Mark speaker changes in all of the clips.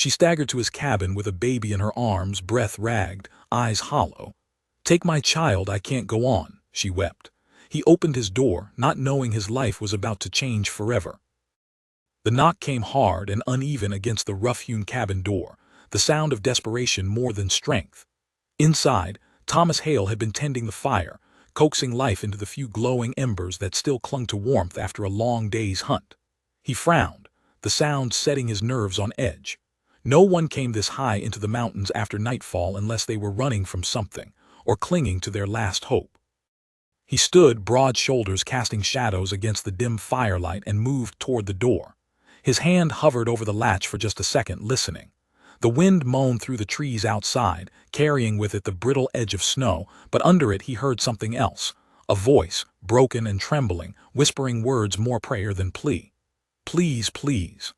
Speaker 1: She staggered to his cabin with a baby in her arms, breath ragged, eyes hollow. "Take my child, I can't go on," she wept. He opened his door, not knowing his life was about to change forever. The knock came hard and uneven against the rough-hewn cabin door, the sound of desperation more than strength. Inside, Thomas Hale had been tending the fire, coaxing life into the few glowing embers that still clung to warmth after a long day's hunt. He frowned, the sound setting his nerves on edge. No one came this high into the mountains after nightfall unless they were running from something, or clinging to their last hope. He stood, broad shoulders casting shadows against the dim firelight, and moved toward the door. His hand hovered over the latch for just a second, listening. The wind moaned through the trees outside, carrying with it the brittle edge of snow, but under it he heard something else, a voice, broken and trembling, whispering words more prayer than plea. "Please, please."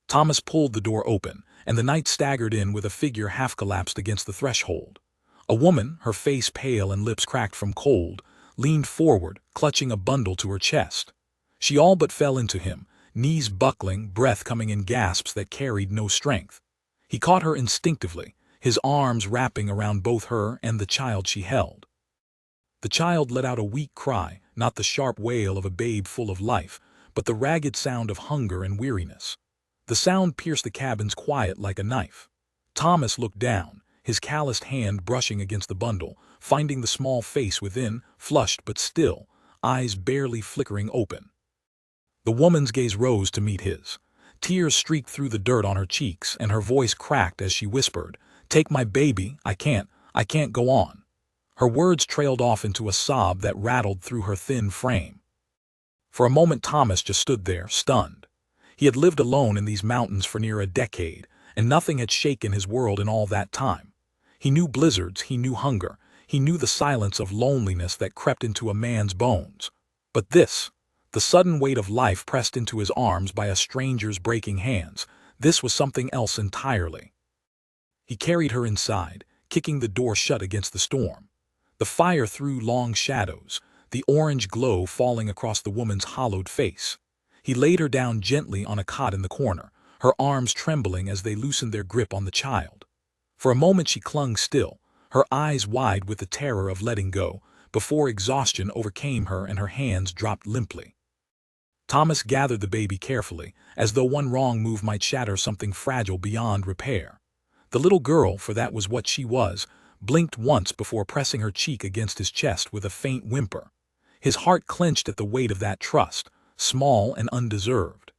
Speaker 1: Thomas pulled the door open, and the night staggered in with a figure half collapsed against the threshold. A woman, her face pale and lips cracked from cold, leaned forward, clutching a bundle to her chest. She all but fell into him, knees buckling, breath coming in gasps that carried no strength. He caught her instinctively, his arms wrapping around both her and the child she held. The child let out a weak cry, not the sharp wail of a babe full of life, but the ragged sound of hunger and weariness. The sound pierced the cabin's quiet like a knife. Thomas looked down, his calloused hand brushing against the bundle, finding the small face within, flushed but still, eyes barely flickering open. The woman's gaze rose to meet his. Tears streaked through the dirt on her cheeks, and her voice cracked as she whispered, "Take my baby, I can't go on." Her words trailed off into a sob that rattled through her thin frame. For a moment Thomas just stood there, stunned. He had lived alone in these mountains for near a decade, and nothing had shaken his world in all that time. He knew blizzards, he knew hunger, he knew the silence of loneliness that crept into a man's bones. But this, the sudden weight of life pressed into his arms by a stranger's breaking hands, this was something else entirely. He carried her inside, kicking the door shut against the storm. The fire threw long shadows, the orange glow falling across the woman's hollowed face. He laid her down gently on a cot in the corner, her arms trembling as they loosened their grip on the child. For a moment she clung still, her eyes wide with the terror of letting go, before exhaustion overcame her and her hands dropped limply. Thomas gathered the baby carefully, as though one wrong move might shatter something fragile beyond repair. The little girl, for that was what she was, blinked once before pressing her cheek against his chest with a faint whimper. His heart clenched at the weight of that trust, small and undeserved.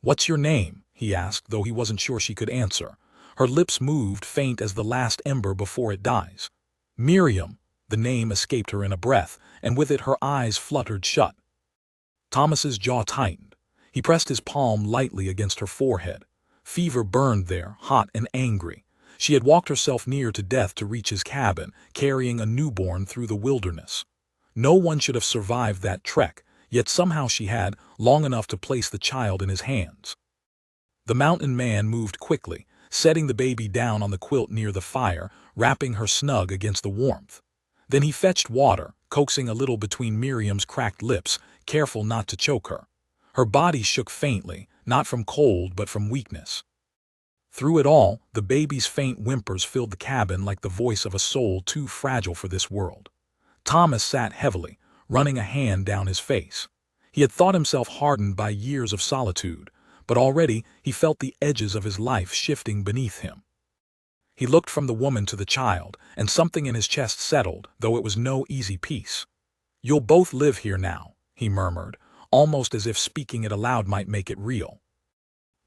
Speaker 1: "What's your name?" he asked, though he wasn't sure she could answer. Her lips moved, faint as the last ember before it dies. "Miriam," the name escaped her in a breath, and with it her eyes fluttered shut. Thomas's jaw tightened. He pressed his palm lightly against her forehead. Fever burned there, hot and angry. She had walked herself near to death to reach his cabin, carrying a newborn through the wilderness. No one should have survived that trek, yet somehow she had, long enough to place the child in his hands. The mountain man moved quickly, setting the baby down on the quilt near the fire, wrapping her snug against the warmth. Then he fetched water, coaxing a little between Miriam's cracked lips, careful not to choke her. Her body shook faintly, not from cold but from weakness. Through it all, the baby's faint whimpers filled the cabin like the voice of a soul too fragile for this world. Thomas sat heavily, running a hand down his face. He had thought himself hardened by years of solitude, but already he felt the edges of his life shifting beneath him. He looked from the woman to the child, and something in his chest settled, though it was no easy peace. "You'll both live here now," he murmured, almost as if speaking it aloud might make it real.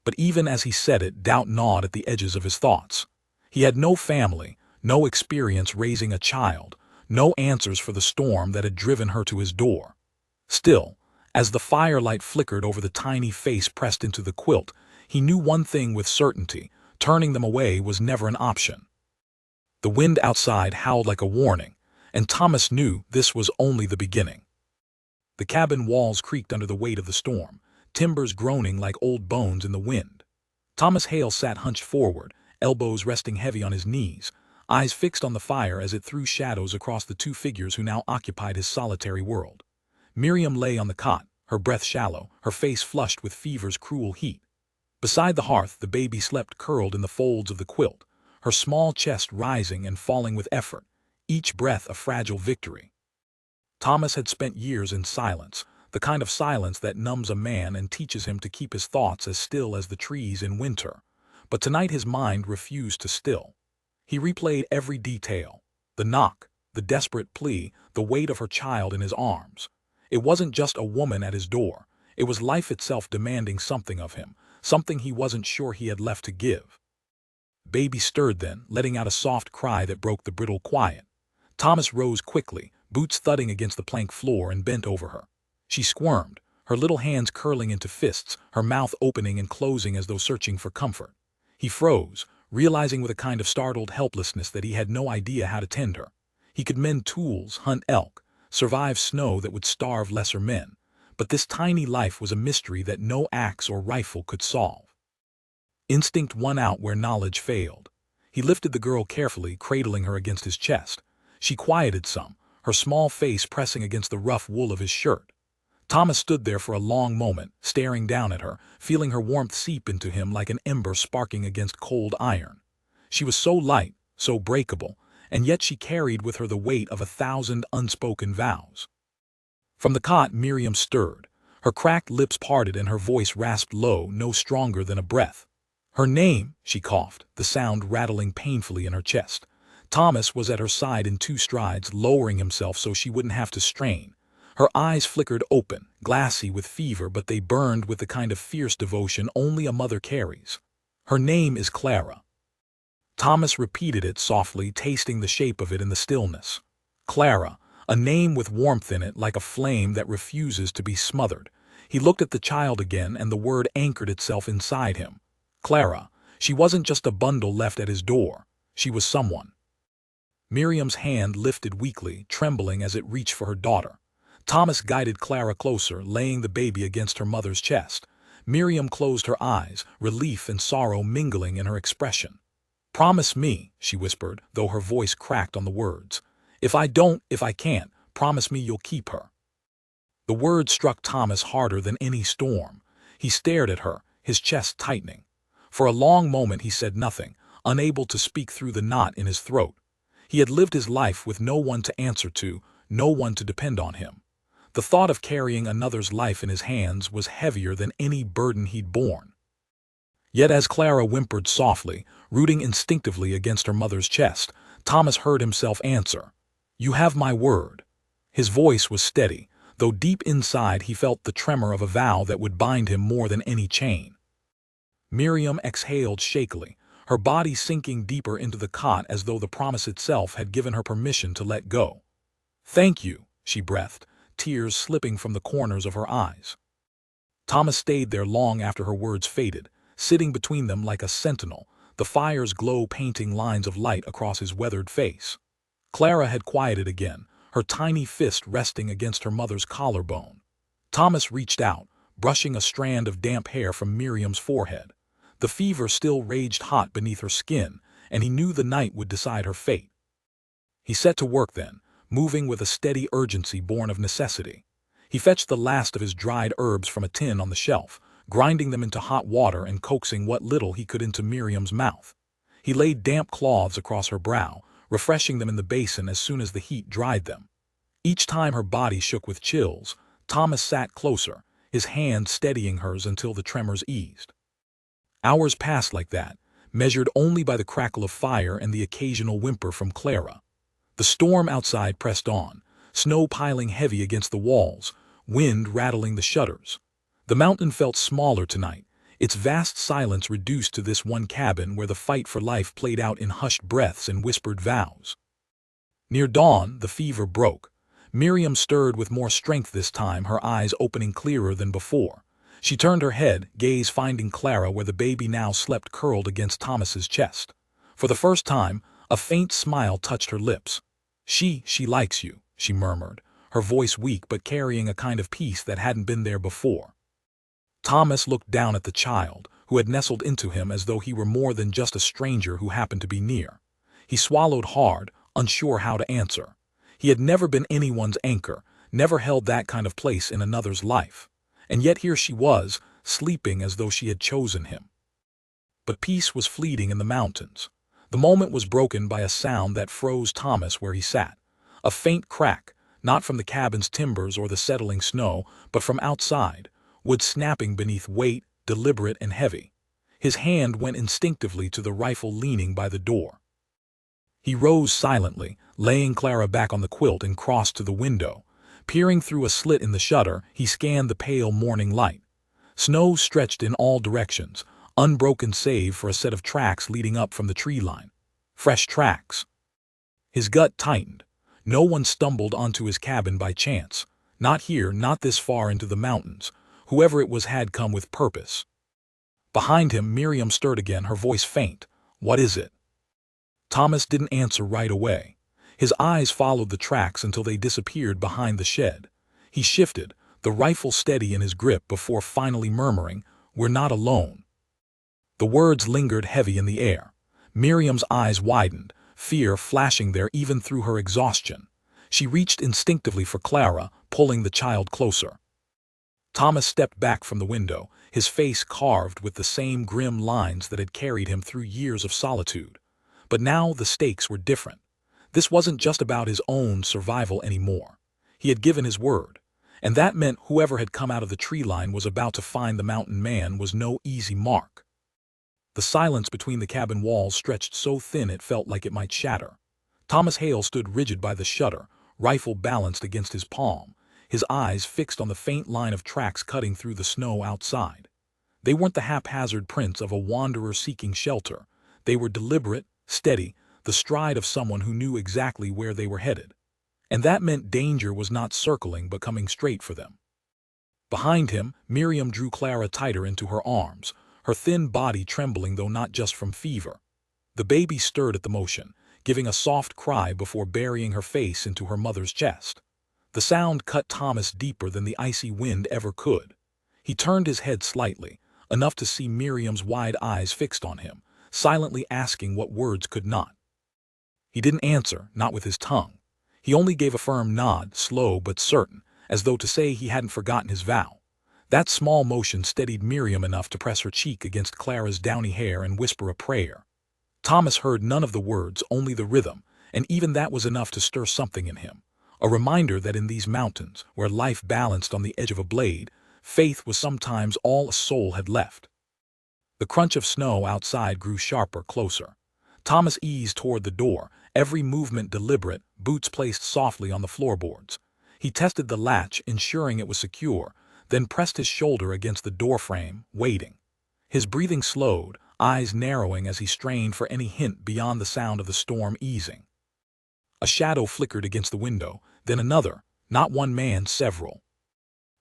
Speaker 1: But even as he said it, doubt gnawed at the edges of his thoughts. He had no family, no experience raising a child, no answers for the storm that had driven her to his door. Still, as the firelight flickered over the tiny face pressed into the quilt, he knew one thing with certainty: turning them away was never an option. The wind outside howled like a warning, and Thomas knew this was only the beginning. The cabin walls creaked under the weight of the storm, timbers groaning like old bones in the wind. Thomas Hale sat hunched forward, elbows resting heavy on his knees, eyes fixed on the fire as it threw shadows across the two figures who now occupied his solitary world. Miriam lay on the cot, her breath shallow, her face flushed with fever's cruel heat. Beside the hearth, the baby slept curled in the folds of the quilt, her small chest rising and falling with effort, each breath a fragile victory. Thomas had spent years in silence, the kind of silence that numbs a man and teaches him to keep his thoughts as still as the trees in winter. But tonight his mind refused to still. He replayed every detail: the knock, the desperate plea, the weight of her child in his arms. It wasn't just a woman at his door. It was life itself demanding something of him, something he wasn't sure he had left to give. Baby stirred then, letting out a soft cry that broke the brittle quiet. Thomas rose quickly, boots thudding against the plank floor, and bent over her. She squirmed, her little hands curling into fists, her mouth opening and closing as though searching for comfort. He froze, realizing with a kind of startled helplessness that he had no idea how to tend her. He could mend tools, hunt elk, survive snow that would starve lesser men, but this tiny life was a mystery that no axe or rifle could solve. Instinct won out where knowledge failed. He lifted the girl carefully, cradling her against his chest. She quieted some, her small face pressing against the rough wool of his shirt. Thomas stood there for a long moment, staring down at her, feeling her warmth seep into him like an ember sparking against cold iron. She was so light, so breakable, and yet she carried with her the weight of 1,000 unspoken vows. From the cot, Miriam stirred. Her cracked lips parted and her voice rasped low, no stronger than a breath. "Her name," she coughed, the sound rattling painfully in her chest. Thomas was at her side in 2 strides, lowering himself so she wouldn't have to strain. Her eyes flickered open, glassy with fever, but they burned with the kind of fierce devotion only a mother carries. "Her name is Clara." Thomas repeated it softly, tasting the shape of it in the stillness. Clara, a name with warmth in it, like a flame that refuses to be smothered. He looked at the child again, and the word anchored itself inside him. Clara. She wasn't just a bundle left at his door. She was someone. Miriam's hand lifted weakly, trembling as it reached for her daughter. Thomas guided Clara closer, laying the baby against her mother's chest. Miriam closed her eyes, relief and sorrow mingling in her expression. "Promise me," she whispered, though her voice cracked on the words. If I can't, promise me you'll keep her." The words struck Thomas harder than any storm. He stared at her, his chest tightening. For a long moment he said nothing, unable to speak through the knot in his throat. He had lived his life with no one to answer to, no one to depend on him. The thought of carrying another's life in his hands was heavier than any burden he'd borne. Yet as Clara whimpered softly, rooting instinctively against her mother's chest, Thomas heard himself answer, "You have my word." His voice was steady, though deep inside he felt the tremor of a vow that would bind him more than any chain. Miriam exhaled shakily, her body sinking deeper into the cot as though the promise itself had given her permission to let go. "Thank you," she breathed, tears slipping from the corners of her eyes. Thomas stayed there long after her words faded, sitting between them like a sentinel, the fire's glow painting lines of light across his weathered face. Clara had quieted again, her tiny fist resting against her mother's collarbone. Thomas reached out, brushing a strand of damp hair from Miriam's forehead. The fever still raged hot beneath her skin, and he knew the night would decide her fate. He set to work then, moving with a steady urgency born of necessity. He fetched the last of his dried herbs from a tin on the shelf, grinding them into hot water and coaxing what little he could into Miriam's mouth. He laid damp cloths across her brow, refreshing them in the basin as soon as the heat dried them. Each time her body shook with chills, Thomas sat closer, his hand steadying hers until the tremors eased. Hours passed like that, measured only by the crackle of fire and the occasional whimper from Clara. The storm outside pressed on, snow piling heavy against the walls, wind rattling the shutters. The mountain felt smaller tonight, its vast silence reduced to this one cabin where the fight for life played out in hushed breaths and whispered vows. Near dawn, the fever broke. Miriam stirred with more strength this time, her eyes opening clearer than before. She turned her head, gaze finding Clara where the baby now slept curled against Thomas's chest. For the first time, a faint smile touched her lips. She likes you," she murmured, her voice weak but carrying a kind of peace that hadn't been there before. Thomas looked down at the child, who had nestled into him as though he were more than just a stranger who happened to be near. He swallowed hard, unsure how to answer. He had never been anyone's anchor, never held that kind of place in another's life. And yet here she was, sleeping as though she had chosen him. But peace was fleeting in the mountains. The moment was broken by a sound that froze Thomas where he sat. A faint crack, not from the cabin's timbers or the settling snow, but from outside, wood snapping beneath weight, deliberate and heavy. His hand went instinctively to the rifle leaning by the door. He rose silently, laying Clara back on the quilt and crossed to the window. Peering through a slit in the shutter, he scanned the pale morning light. Snow stretched in all directions, unbroken save for a set of tracks leading up from the tree line. Fresh tracks. His gut tightened. No one stumbled onto his cabin by chance. Not here, not this far into the mountains. Whoever it was had come with purpose. Behind him, Miriam stirred again, her voice faint. "What is it?" Thomas didn't answer right away. His eyes followed the tracks until they disappeared behind the shed. He shifted, the rifle steady in his grip before finally murmuring, "We're not alone." The words lingered heavy in the air. Miriam's eyes widened, fear flashing there even through her exhaustion. She reached instinctively for Clara, pulling the child closer. Thomas stepped back from the window, his face carved with the same grim lines that had carried him through years of solitude. But now the stakes were different. This wasn't just about his own survival anymore. He had given his word, and that meant whoever had come out of the tree line was about to find the mountain man was no easy mark. The silence between the cabin walls stretched so thin it felt like it might shatter. Thomas Hale stood rigid by the shutter, rifle balanced against his palm, his eyes fixed on the faint line of tracks cutting through the snow outside. They weren't the haphazard prints of a wanderer seeking shelter. They were deliberate, steady, the stride of someone who knew exactly where they were headed. And that meant danger was not circling but coming straight for them. Behind him, Miriam drew Clara tighter into her arms, her thin body trembling though not just from fever. The baby stirred at the motion, giving a soft cry before burying her face into her mother's chest. The sound cut Thomas deeper than the icy wind ever could. He turned his head slightly, enough to see Miriam's wide eyes fixed on him, silently asking what words could not. He didn't answer, not with his tongue. He only gave a firm nod, slow but certain, as though to say he hadn't forgotten his vow. That small motion steadied Miriam enough to press her cheek against Clara's downy hair and whisper a prayer. Thomas heard none of the words, only the rhythm, and even that was enough to stir something in him. A reminder that in these mountains, where life balanced on the edge of a blade, faith was sometimes all a soul had left. The crunch of snow outside grew sharper, closer. Thomas eased toward the door, every movement deliberate, boots placed softly on the floorboards. He tested the latch, ensuring it was secure, then pressed his shoulder against the doorframe, waiting. His breathing slowed, eyes narrowing as he strained for any hint beyond the sound of the storm easing. A shadow flickered against the window, then another, not one man, several.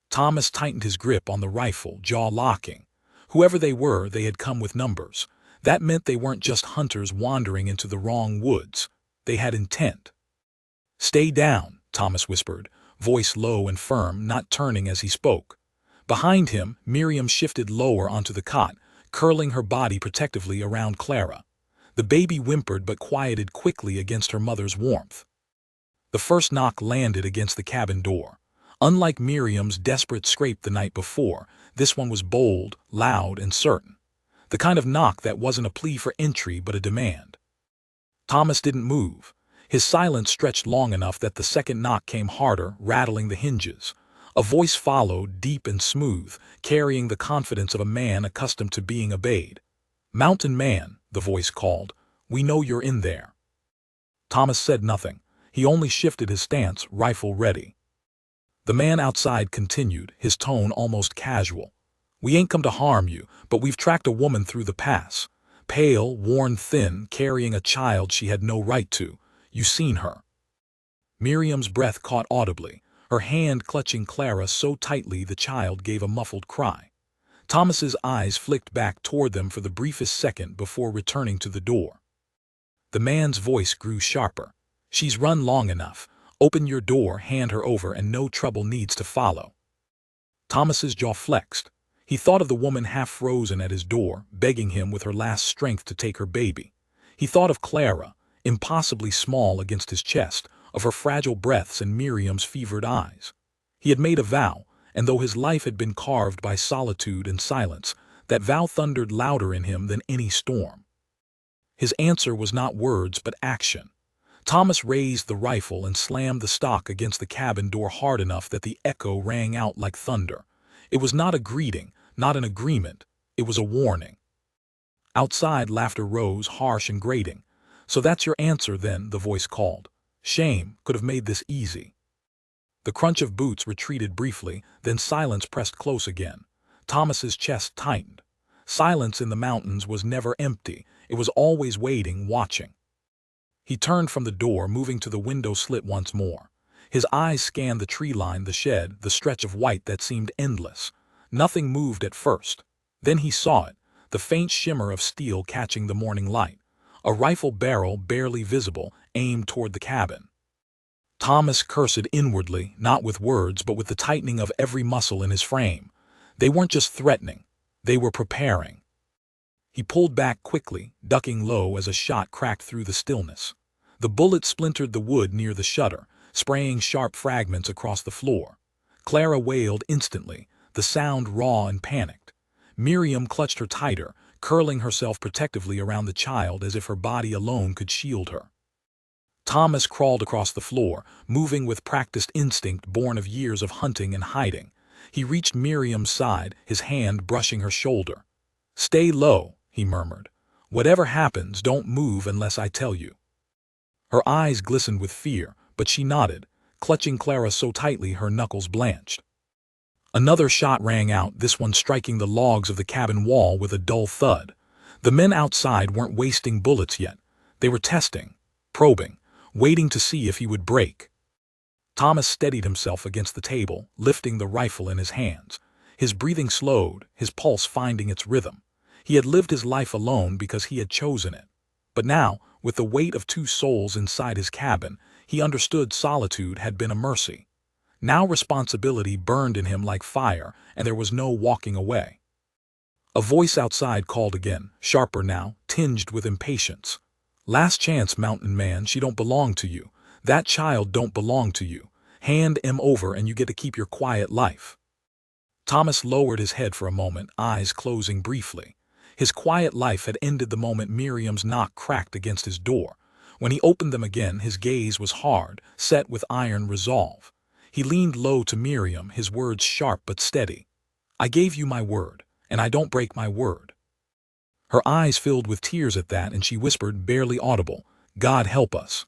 Speaker 1: Thomas tightened his grip on the rifle, jaw locking. Whoever they were, they had come with numbers. That meant they weren't just hunters wandering into the wrong woods. They had intent. "Stay down," Thomas whispered, voice low and firm, not turning as he spoke. Behind him, Miriam shifted lower onto the cot, curling her body protectively around Clara. The baby whimpered but quieted quickly against her mother's warmth. The first knock landed against the cabin door. Unlike Miriam's desperate scrape the night before, this one was bold, loud, and certain. The kind of knock that wasn't a plea for entry but a demand. Thomas didn't move. His silence stretched long enough that the second knock came harder, rattling the hinges. A voice followed, deep and smooth, carrying the confidence of a man accustomed to being obeyed. "Mountain Man," the voice called, "we know you're in there." Thomas said nothing. He only shifted his stance, rifle ready. The man outside continued, his tone almost casual. "We ain't come to harm you, but we've tracked a woman through the pass. Pale, worn thin, carrying a child she had no right to. You seen her." Miriam's breath caught audibly, her hand clutching Clara so tightly the child gave a muffled cry. Thomas's eyes flicked back toward them for the briefest second before returning to the door. The man's voice grew sharper. "She's run long enough. Open your door, hand her over, and no trouble needs to follow." Thomas's jaw flexed. He thought of the woman half frozen at his door, begging him with her last strength to take her baby. He thought of Clara, impossibly small against his chest, of her fragile breaths and Miriam's fevered eyes. He had made a vow, and though his life had been carved by solitude and silence, That vow thundered louder in him than any storm. His answer was not words but action. Thomas raised the rifle and slammed the stock against the cabin door hard enough that the echo rang out like thunder. It was not a greeting, not an agreement. It was a warning. Outside, laughter rose, harsh and grating. "So that's your answer, then," the voice called. "Shame could have made this easy." The crunch of boots retreated briefly, then silence pressed close again. Thomas's chest tightened. Silence in the mountains was never empty. It was always waiting, watching. He turned from the door, moving to the window slit once more. His eyes scanned the tree line, the shed, the stretch of white that seemed endless. Nothing moved at first. Then he saw it, the faint shimmer of steel catching the morning light. A rifle barrel, barely visible, aimed toward the cabin. Thomas cursed inwardly, not with words but with the tightening of every muscle in his frame. They weren't just threatening. They were preparing. He pulled back quickly, ducking low as a shot cracked through the stillness. The bullet splintered the wood near the shutter, spraying sharp fragments across the floor. Clara wailed instantly, the sound raw and panicked. Miriam clutched her tighter, curling herself protectively around the child as if her body alone could shield her. Thomas crawled across the floor, moving with practiced instinct born of years of hunting and hiding. He reached Miriam's side, his hand brushing her shoulder. "Stay low," he murmured. "Whatever happens, don't move unless I tell you." Her eyes glistened with fear, but she nodded, clutching Clara so tightly her knuckles blanched. Another shot rang out, this one striking the logs of the cabin wall with a dull thud. The men outside weren't wasting bullets yet. They were testing, probing, waiting to see if he would break. Thomas steadied himself against the table, lifting the rifle in his hands. His breathing slowed, his pulse finding its rhythm. He had lived his life alone because he had chosen it. But now, with the weight of two souls inside his cabin, he understood solitude had been a mercy. Now responsibility burned in him like fire, and there was no walking away. A voice outside called again, sharper now, tinged with impatience. "Last chance, mountain man, she don't belong to you. That child don't belong to you. Hand him over and you get to keep your quiet life." Thomas lowered his head for a moment, eyes closing briefly. His quiet life had ended the moment Miriam's knock cracked against his door. When he opened them again, his gaze was hard, set with iron resolve. He leaned low to Miriam, his words sharp but steady. "I gave you my word, and I don't break my word." Her eyes filled with tears at that, and she whispered, barely audible, "God help us."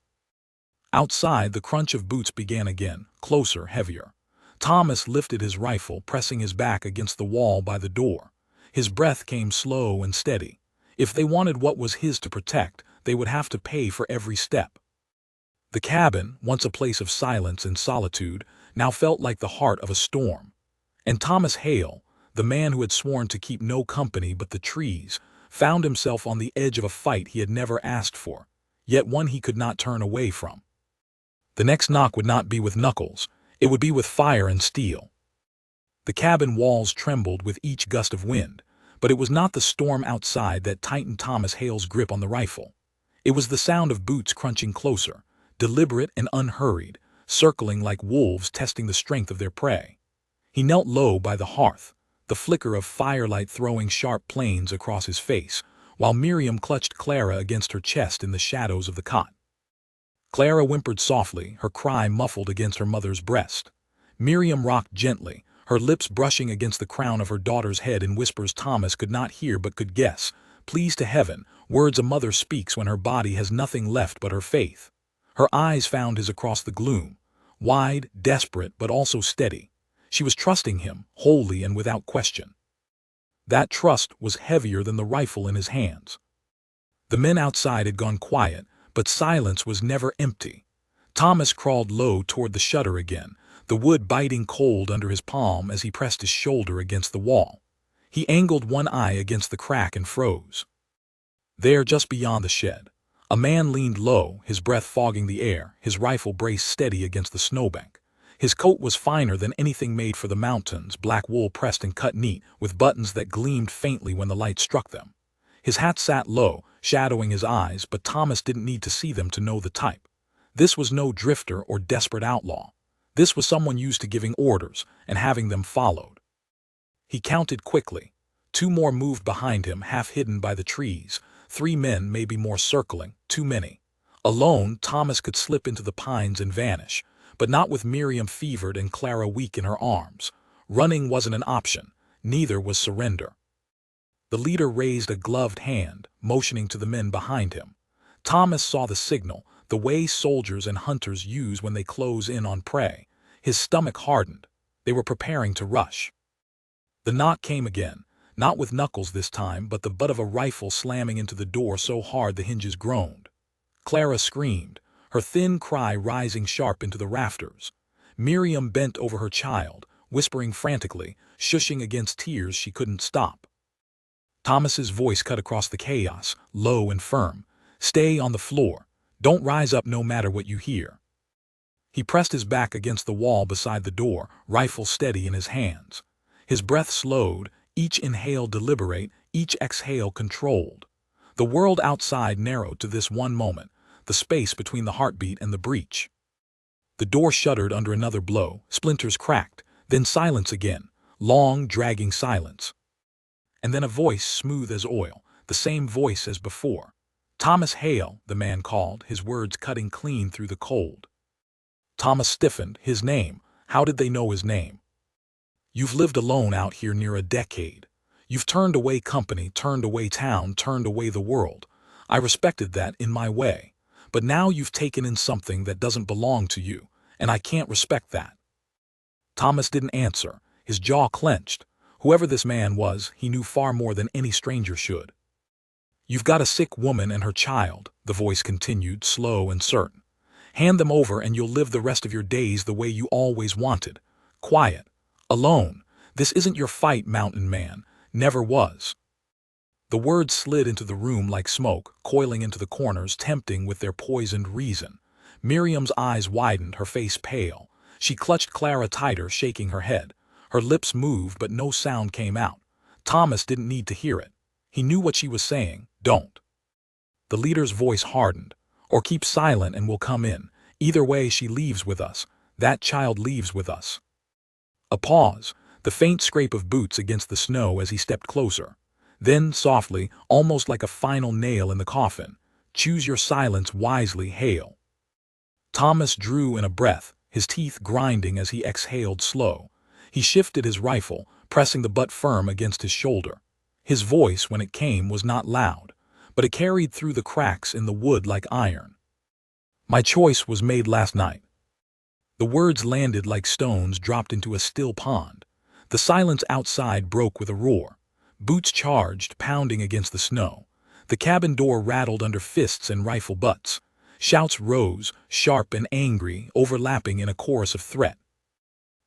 Speaker 1: Outside, the crunch of boots began again, closer, heavier. Thomas lifted his rifle, pressing his back against the wall by the door. His breath came slow and steady. If they wanted what was his to protect, they would have to pay for every step. The cabin, once a place of silence and solitude, now felt like the heart of a storm. And Thomas Hale, the man who had sworn to keep no company but the trees, found himself on the edge of a fight he had never asked for, yet one he could not turn away from. The next knock would not be with knuckles, it would be with fire and steel. The cabin walls trembled with each gust of wind, but it was not the storm outside that tightened Thomas Hale's grip on the rifle. It was the sound of boots crunching closer, deliberate and unhurried, circling like wolves testing the strength of their prey. He knelt low by the hearth, the flicker of firelight throwing sharp planes across his face, while Miriam clutched Clara against her chest in the shadows of the cot. Clara whimpered softly, her cry muffled against her mother's breast. Miriam rocked gently, her lips brushing against the crown of her daughter's head in whispers Thomas could not hear but could guess, pleas to heaven, words a mother speaks when her body has nothing left but her faith. Her eyes found his across the gloom, wide, desperate, but also steady. She was trusting him, wholly and without question. That trust was heavier than the rifle in his hands. The men outside had gone quiet, but silence was never empty. Thomas crawled low toward the shutter again, the wood biting cold under his palm as he pressed his shoulder against the wall. He angled one eye against the crack and froze. There, just beyond the shed, a man leaned low, his breath fogging the air, his rifle braced steady against the snowbank. His coat was finer than anything made for the mountains, black wool pressed and cut neat, with buttons that gleamed faintly when the light struck them. His hat sat low, shadowing his eyes, but Thomas didn't need to see them to know the type. This was no drifter or desperate outlaw. This was someone used to giving orders and having them followed. He counted quickly. Two more moved behind him, half hidden by the trees. 3 men, maybe more, circling. Too many. Alone, Thomas could slip into the pines and vanish, but not with Miriam fevered and Clara weak in her arms. Running wasn't an option. Neither was surrender. The leader raised a gloved hand, motioning to the men behind him. Thomas saw the signal, the way soldiers and hunters use when they close in on prey. His stomach hardened. They were preparing to rush. The knock came again, not with knuckles this time, but the butt of a rifle slamming into the door so hard the hinges groaned. Clara screamed, her thin cry rising sharp into the rafters. Miriam bent over her child, whispering frantically, shushing against tears she couldn't stop. Thomas's voice cut across the chaos, low and firm. "Stay on the floor. Don't rise up no matter what you hear." He pressed his back against the wall beside the door, rifle steady in his hands. His breath slowed, each inhale deliberate, each exhale controlled. The world outside narrowed to this one moment, the space between the heartbeat and the breach. The door shuddered under another blow, splinters cracked, then silence again, long, dragging silence. And then a voice smooth as oil, the same voice as before. "Thomas Hale," the man called, his words cutting clean through the cold. Thomas stiffened. His name. How did they know his name? "You've lived alone out here near a decade. You've turned away company, turned away town, turned away the world. I respected that in my way. But now you've taken in something that doesn't belong to you, and I can't respect that." Thomas didn't answer. His jaw clenched. Whoever this man was, he knew far more than any stranger should. "You've got a sick woman and her child," the voice continued, slow and certain. "Hand them over and you'll live the rest of your days the way you always wanted. Quiet. Alone. This isn't your fight, mountain man. Never was." The words slid into the room like smoke, coiling into the corners, tempting with their poisoned reason. Miriam's eyes widened, her face pale. She clutched Clara tighter, shaking her head. Her lips moved, but no sound came out. Thomas didn't need to hear it. He knew what she was saying. Don't. The leader's voice hardened. "Or keep silent and we'll come in. Either way, she leaves with us. That child leaves with us." A pause, the faint scrape of boots against the snow as he stepped closer. Then, softly, almost like a final nail in the coffin, "Choose your silence wisely, Hale." Thomas drew in a breath, his teeth grinding as he exhaled slow. He shifted his rifle, pressing the butt firm against his shoulder. His voice, when it came, was not loud, but it carried through the cracks in the wood like iron. "My choice was made last night." The words landed like stones dropped into a still pond. The silence outside broke with a roar. Boots charged, pounding against the snow. The cabin door rattled under fists and rifle butts. Shouts rose, sharp and angry, overlapping in a chorus of threat.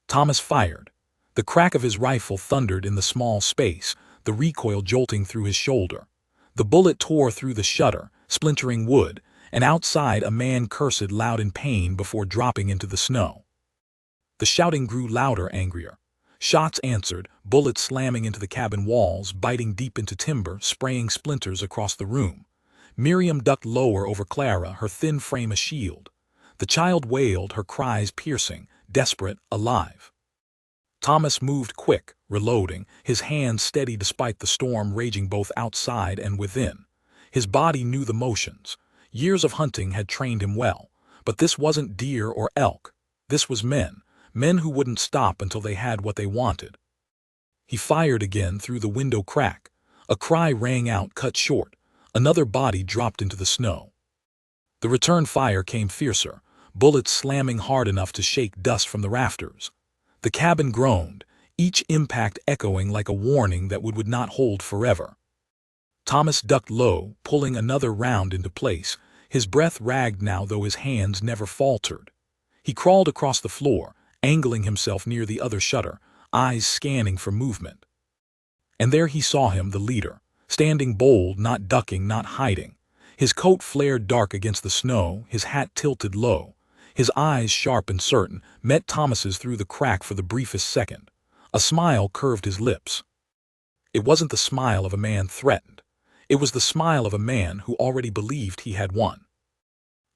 Speaker 1: Thomas fired. The crack of his rifle thundered in the small space, the recoil jolting through his shoulder. The bullet tore through the shutter, splintering wood, and outside a man cursed loud in pain before dropping into the snow. The shouting grew louder, angrier. Shots answered, bullets slamming into the cabin walls, biting deep into timber, spraying splinters across the room. Miriam ducked lower over Clara, her thin frame a shield. The child wailed, her cries piercing, desperate, alive. Thomas moved quick, reloading, his hands steady despite the storm raging both outside and within. His body knew the motions. Years of hunting had trained him well, but this wasn't deer or elk. This was men. Men who wouldn't stop until they had what they wanted. He fired again through the window crack. A cry rang out, cut short. Another body dropped into the snow. The return fire came fiercer, bullets slamming hard enough to shake dust from the rafters. The cabin groaned, each impact echoing like a warning that would not hold forever. Thomas ducked low, pulling another round into place. His breath ragged now, though his hands never faltered. He crawled across the floor, angling himself near the other shutter, eyes scanning for movement. And there he saw him, the leader, standing bold, not ducking, not hiding. His coat flared dark against the snow, his hat tilted low. His eyes, sharp and certain, met Thomas's through the crack for the briefest second. A smile curved his lips. It wasn't the smile of a man threatened. It was the smile of a man who already believed he had won.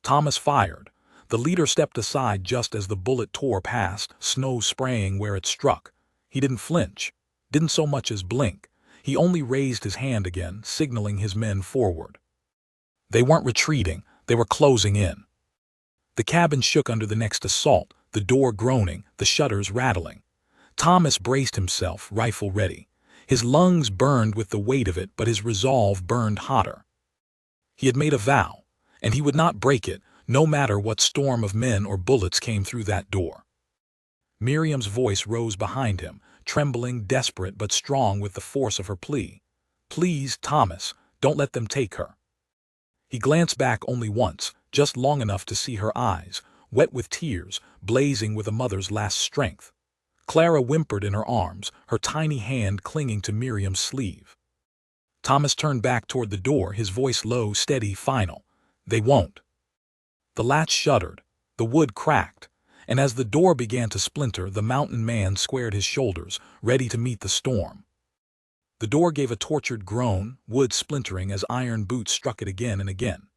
Speaker 1: Thomas fired. The leader stepped aside just as the bullet tore past, snow spraying where it struck. He didn't flinch, didn't so much as blink. He only raised his hand again, signaling his men forward. They weren't retreating, they were closing in. The cabin shook under the next assault, the door groaning, the shutters rattling. Thomas braced himself, rifle ready. His lungs burned with the weight of it, but his resolve burned hotter. He had made a vow, and he would not break it, no matter what storm of men or bullets came through that door. Miriam's voice rose behind him, trembling, desperate but strong with the force of her plea. "Please, Thomas, don't let them take her." He glanced back only once, just long enough to see her eyes, wet with tears, blazing with a mother's last strength. Clara whimpered in her arms, her tiny hand clinging to Miriam's sleeve. Thomas turned back toward the door, his voice low, steady, final. "They won't." The latch shuddered, the wood cracked, and as the door began to splinter, the mountain man squared his shoulders, ready to meet the storm. The door gave a tortured groan, wood splintering as iron boots struck it again and again.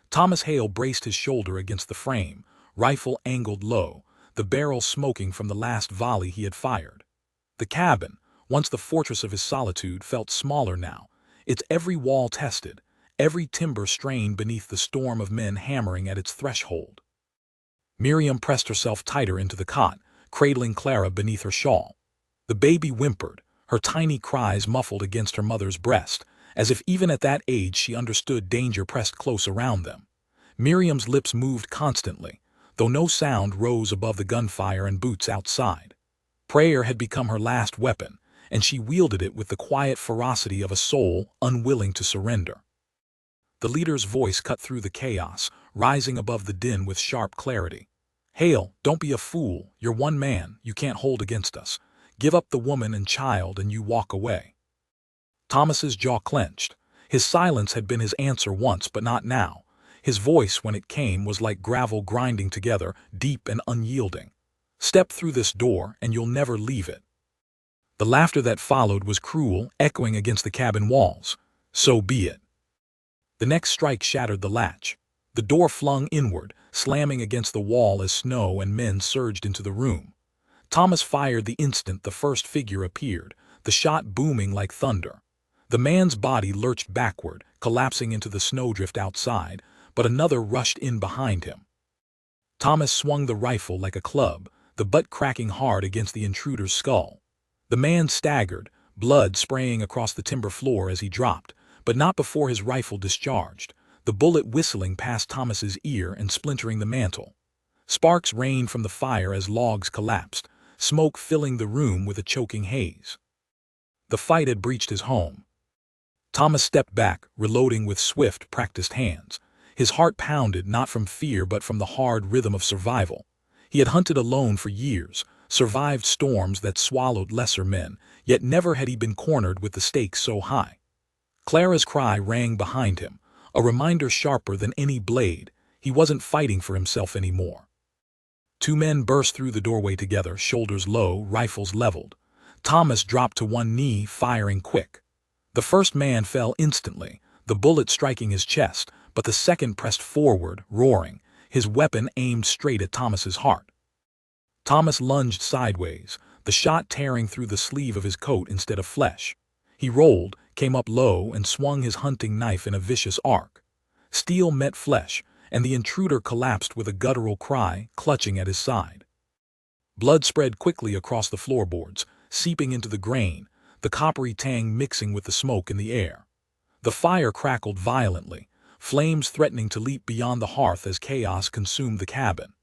Speaker 1: Thomas Hale braced his shoulder against the frame, rifle angled low, the barrel smoking from the last volley he had fired. The cabin, once the fortress of his solitude, felt smaller now, its every wall tested, every timber strained beneath the storm of men hammering at its threshold. Miriam pressed herself tighter into the cot, cradling Clara beneath her shawl. The baby whimpered, her tiny cries muffled against her mother's breast, as if even at that age she understood danger pressed close around them. Miriam's lips moved constantly, though no sound rose above the gunfire and boots outside. Prayer had become her last weapon, and she wielded it with the quiet ferocity of a soul unwilling to surrender. The leader's voice cut through the chaos, rising above the din with sharp clarity. "Hale, don't be a fool. You're one man, you can't hold against us. Give up the woman and child and you walk away." Thomas's jaw clenched. His silence had been his answer once, but not now. His voice, when it came, was like gravel grinding together, deep and unyielding. "Step through this door, and you'll never leave it." The laughter that followed was cruel, echoing against the cabin walls. "So be it." The next strike shattered the latch. The door flung inward, slamming against the wall as snow and men surged into the room. Thomas fired the instant the first figure appeared, the shot booming like thunder. The man's body lurched backward, collapsing into the snowdrift outside, but another rushed in behind him. Thomas swung the rifle like a club, the butt cracking hard against the intruder's skull. The man staggered, blood spraying across the timber floor as he dropped, but not before his rifle discharged, the bullet whistling past Thomas's ear and splintering the mantel. Sparks rained from the fire as logs collapsed, smoke filling the room with a choking haze. The fight had breached his home. Thomas stepped back, reloading with swift, practiced hands. His heart pounded not from fear but from the hard rhythm of survival. He had hunted alone for years, survived storms that swallowed lesser men, yet never had he been cornered with the stakes so high. Clara's cry rang behind him, a reminder sharper than any blade. He wasn't fighting for himself anymore. Two men burst through the doorway together, shoulders low, rifles leveled. Thomas dropped to one knee, firing quick. The first man fell instantly, the bullet striking his chest, but the second pressed forward, roaring, his weapon aimed straight at Thomas's heart. Thomas lunged sideways, the shot tearing through the sleeve of his coat instead of flesh. He rolled, came up low, and swung his hunting knife in a vicious arc. Steel met flesh, and the intruder collapsed with a guttural cry, clutching at his side. Blood spread quickly across the floorboards, seeping into the grain, the coppery tang mixing with the smoke in the air. The fire crackled violently, flames threatening to leap beyond the hearth as chaos consumed the cabin.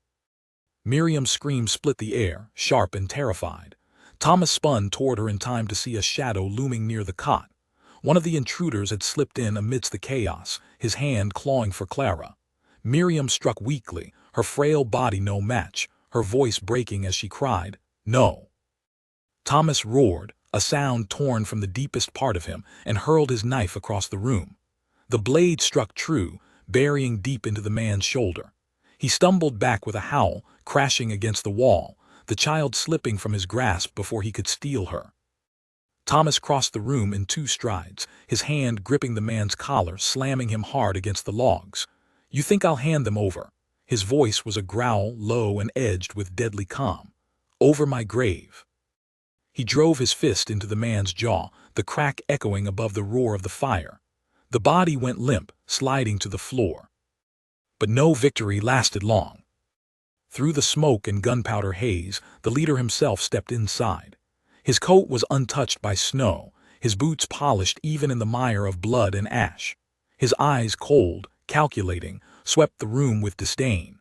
Speaker 1: Miriam's scream split the air, sharp and terrified. Thomas spun toward her in time to see a shadow looming near the cot. One of the intruders had slipped in amidst the chaos, his hand clawing for Clara. Miriam struck weakly, her frail body no match, her voice breaking as she cried, "No!" Thomas roared, a sound torn from the deepest part of him, and hurled his knife across the room. The blade struck true, burying deep into the man's shoulder. He stumbled back with a howl, crashing against the wall, the child slipping from his grasp before he could steal her. Thomas crossed the room in 2 strides, his hand gripping the man's collar, slamming him hard against the logs. "You think I'll hand them over?" His voice was a growl, low and edged with deadly calm. "Over my grave." He drove his fist into the man's jaw, the crack echoing above the roar of the fire. The body went limp, sliding to the floor. But no victory lasted long. Through the smoke and gunpowder haze, the leader himself stepped inside. His coat was untouched by snow, his boots polished even in the mire of blood and ash. His eyes, cold, calculating, swept the room with disdain.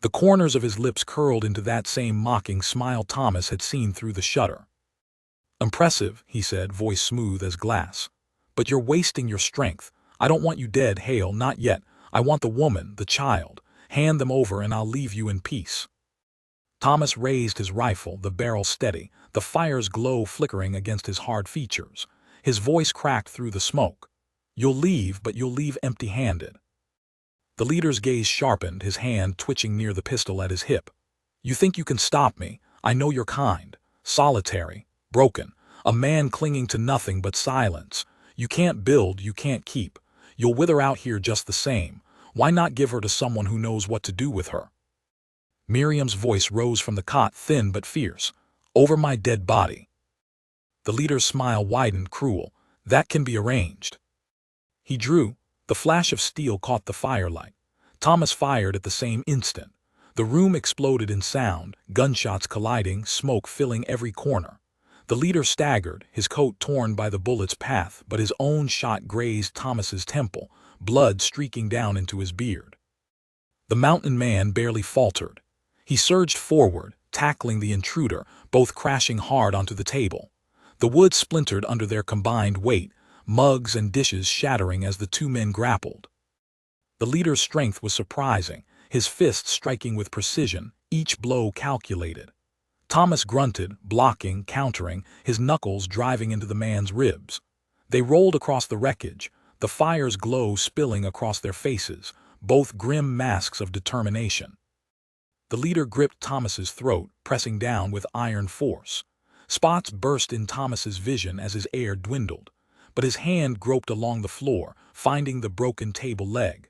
Speaker 1: The corners of his lips curled into that same mocking smile Thomas had seen through the shutter. "Impressive," he said, voice smooth as glass. "But you're wasting your strength. I don't want you dead, Hale, not yet. I want the woman, the child. Hand them over and I'll leave you in peace." Thomas raised his rifle, the barrel steady, the fire's glow flickering against his hard features. His voice cracked through the smoke. "You'll leave, but you'll leave empty-handed." The leader's gaze sharpened, his hand twitching near the pistol at his hip. "You think you can stop me? I know your kind. Solitary, broken, a man clinging to nothing but silence. You can't build, you can't keep. You'll wither out here just the same. Why not give her to someone who knows what to do with her?" Miriam's voice rose from the cot, thin but fierce. "Over my dead body." The leader's smile widened, cruel. "That can be arranged." He drew. The flash of steel caught the firelight. Thomas fired at the same instant. The room exploded in sound, gunshots colliding, smoke filling every corner. The leader staggered, his coat torn by the bullet's path, but his own shot grazed Thomas's temple, blood streaking down into his beard. The mountain man barely faltered. He surged forward, tackling the intruder, both crashing hard onto the table. The wood splintered under their combined weight, mugs and dishes shattering as the two men grappled. The leader's strength was surprising, his fists striking with precision, each blow calculated. Thomas grunted, blocking, countering, his knuckles driving into the man's ribs. They rolled across the wreckage, the fire's glow spilling across their faces, both grim masks of determination. The leader gripped Thomas's throat, pressing down with iron force. Spots burst in Thomas's vision as his air dwindled, but his hand groped along the floor, finding the broken table leg.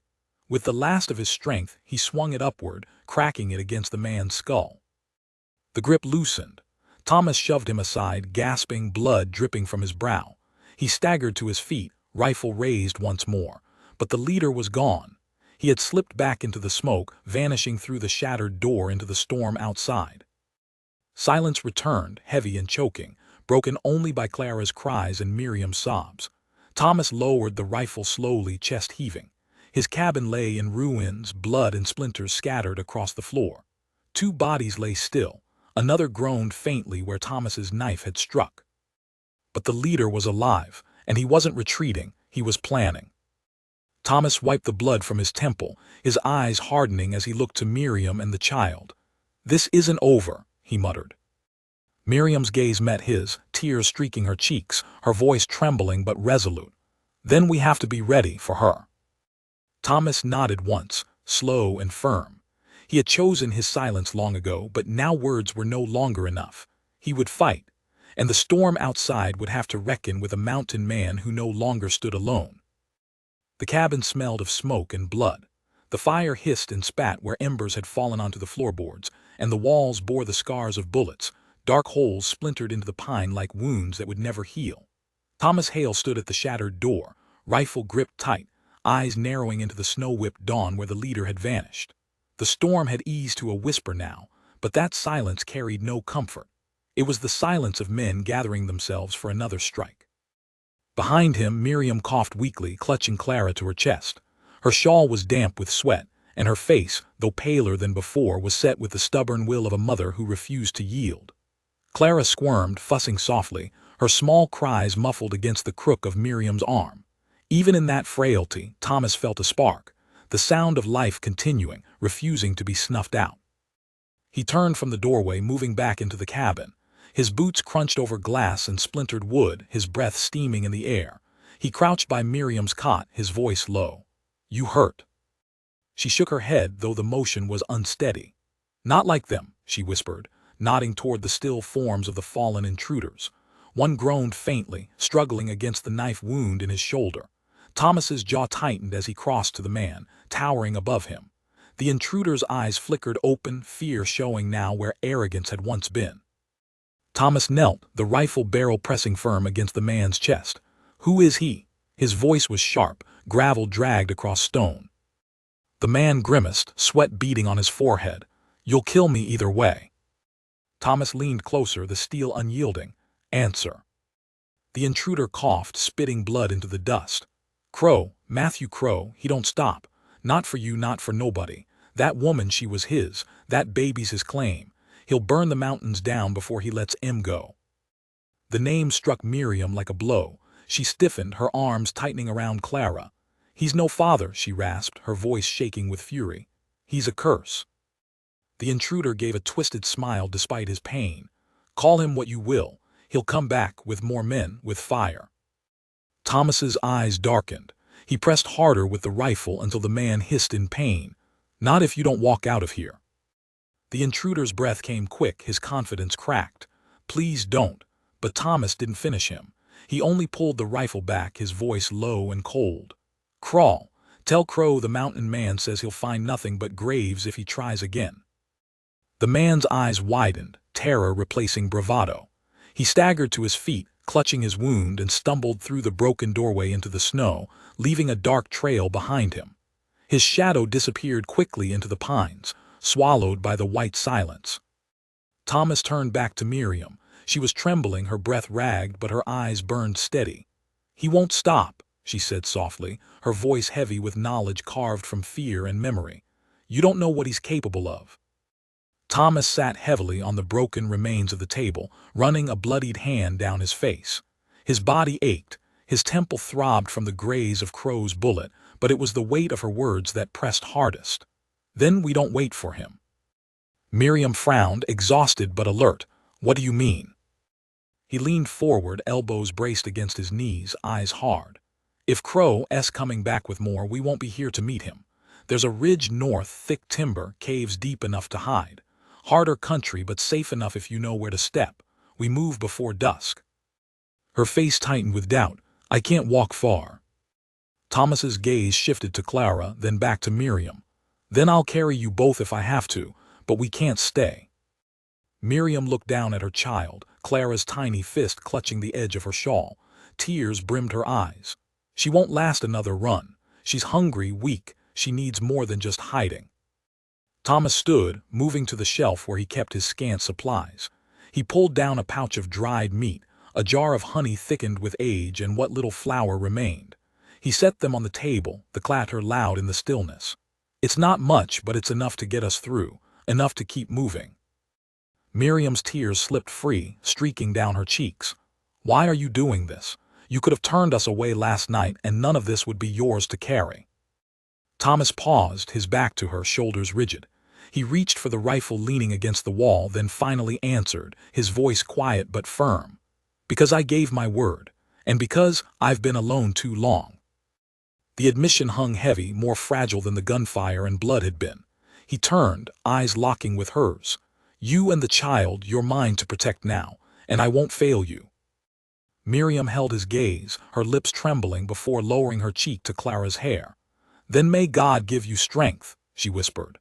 Speaker 1: With the last of his strength, he swung it upward, cracking it against the man's skull. The grip loosened. Thomas shoved him aside, gasping, blood dripping from his brow. He staggered to his feet, rifle raised once more, but the leader was gone. He had slipped back into the smoke, vanishing through the shattered door into the storm outside. Silence returned, heavy and choking, broken only by Clara's cries and Miriam's sobs. Thomas lowered the rifle slowly, chest heaving. His cabin lay in ruins, blood and splinters scattered across the floor. Two bodies lay still. Another groaned faintly where Thomas's knife had struck. But the leader was alive, and he wasn't retreating, he was planning. Thomas wiped the blood from his temple, his eyes hardening as he looked to Miriam and the child. "This isn't over," he muttered. Miriam's gaze met his, tears streaking her cheeks, her voice trembling but resolute. "Then we have to be ready for her." Thomas nodded once, slow and firm. He had chosen his silence long ago, but now words were no longer enough. He would fight, and the storm outside would have to reckon with a mountain man who no longer stood alone. The cabin smelled of smoke and blood. The fire hissed and spat where embers had fallen onto the floorboards, and the walls bore the scars of bullets, dark holes splintered into the pine like wounds that would never heal. Thomas Hale stood at the shattered door, rifle gripped tight, eyes narrowing into the snow-whipped dawn where the leader had vanished. The storm had eased to a whisper now, but that silence carried no comfort. It was the silence of men gathering themselves for another strike. Behind him, Miriam coughed weakly, clutching Clara to her chest. Her shawl was damp with sweat, and her face, though paler than before, was set with the stubborn will of a mother who refused to yield. Clara squirmed, fussing softly, her small cries muffled against the crook of Miriam's arm. Even in that frailty, Thomas felt a spark, the sound of life continuing, refusing to be snuffed out. He turned from the doorway, moving back into the cabin. His boots crunched over glass and splintered wood, his breath steaming in the air. He crouched by Miriam's cot, his voice low. "You hurt." She shook her head, though the motion was unsteady. "Not like them," she whispered, nodding toward the still forms of the fallen intruders. One groaned faintly, struggling against the knife wound in his shoulder. Thomas's jaw tightened as he crossed to the man, towering above him. The intruder's eyes flickered open, fear showing now where arrogance had once been. Thomas knelt, the rifle barrel pressing firm against the man's chest. "Who is he?" His voice was sharp, gravel dragged across stone. The man grimaced, sweat beading on his forehead. "You'll kill me either way." Thomas leaned closer, the steel unyielding. "Answer." The intruder coughed, spitting blood into the dust. "Crow, Matthew Crow, he don't stop. Not for you, not for nobody. That woman, she was his. That baby's his claim. He'll burn the mountains down before he lets em go." The name struck Miriam like a blow. She stiffened, her arms tightening around Clara. "He's no father," she rasped, her voice shaking with fury. "He's a curse." The intruder gave a twisted smile despite his pain. "Call him what you will. He'll come back with more men, with fire." Thomas's eyes darkened. He pressed harder with the rifle until the man hissed in pain. "Not if you don't walk out of here." The intruder's breath came quick, his confidence cracked. "Please don't." But Thomas didn't finish him. He only pulled the rifle back, his voice low and cold. "Crawl. Tell Crow the mountain man says he'll find nothing but graves if he tries again." The man's eyes widened, terror replacing bravado. He staggered to his feet, clutching his wound, and stumbled through the broken doorway into the snow, leaving a dark trail behind him. His shadow disappeared quickly into the pines, swallowed by the white silence. Thomas turned back to Miriam. She was trembling, her breath ragged, but her eyes burned steady. "He won't stop," she said softly, her voice heavy with knowledge carved from fear and memory. "You don't know what he's capable of." Thomas sat heavily on the broken remains of the table, running a bloodied hand down his face. His body ached, his temple throbbed from the graze of Crow's bullet, but it was the weight of her words that pressed hardest. "Then we don't wait for him." Miriam frowned, exhausted but alert. "What do you mean?" He leaned forward, elbows braced against his knees, eyes hard. "If Crow's coming back with more, we won't be here to meet him. There's a ridge north, thick timber, caves deep enough to hide. Harder country, but safe enough if you know where to step. We move before dusk." Her face tightened with doubt. "I can't walk far." Thomas's gaze shifted to Clara, then back to Miriam. "Then I'll carry you both if I have to, but we can't stay." Miriam looked down at her child, Clara's tiny fist clutching the edge of her shawl. Tears brimmed her eyes. "She won't last another run. She's hungry, weak. She needs more than just hiding." Thomas stood, moving to the shelf where he kept his scant supplies. He pulled down a pouch of dried meat, a jar of honey thickened with age, and what little flour remained. He set them on the table, the clatter loud in the stillness. "It's not much, but it's enough to get us through, enough to keep moving." Miriam's tears slipped free, streaking down her cheeks. "Why are you doing this? You could have turned us away last night, and none of this would be yours to carry." Thomas paused, his back to her, shoulders rigid. He reached for the rifle leaning against the wall, then finally answered, his voice quiet but firm. "Because I gave my word, and because I've been alone too long." The admission hung heavy, more fragile than the gunfire and blood had been. He turned, eyes locking with hers. "You and the child, you're mine to protect now, and I won't fail you." Miriam held his gaze, her lips trembling before lowering her cheek to Clara's hair. "Then may God give you strength," she whispered.